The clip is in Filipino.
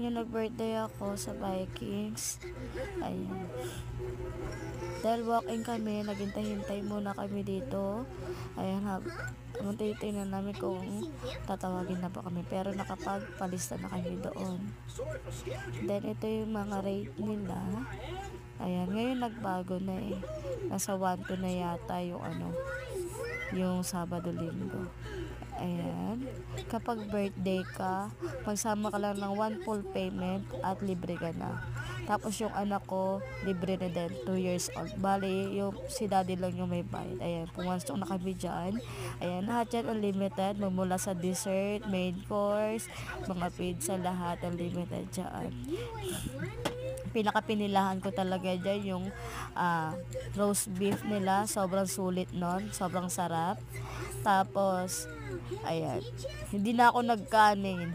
Ayan, yung nag-birthday ako sa Vikings. Ayan. Dahil walk-in kami, naghintay-hintay muna kami dito. Ayan, titingnan namin kung tatawagin na po kami. Pero nakapagpalista na kami doon. Then, ito yung mga rate nila. Ayan, ngayon nagbago na eh. Nasa 1-2 na yata yung yung Sabado-Linggo. Ayan. Kapag birthday ka, magsama ka lang ng 1 full payment at libre ka na. Tapos yung anak ko, libre na din, 2 years old. Bali, yung si daddy lang yung may bayad. Ayan, pumasok na kami dyan. Ayan, lahat yan unlimited. Magmula sa dessert, main course, mga pizza, lahat unlimited dyan. Pinakapinilahan ko talaga dyan yung roast beef nila. Sobrang sulit nun. Sobrang sarap. Tapos, ayan, hindi na ako nagkanin.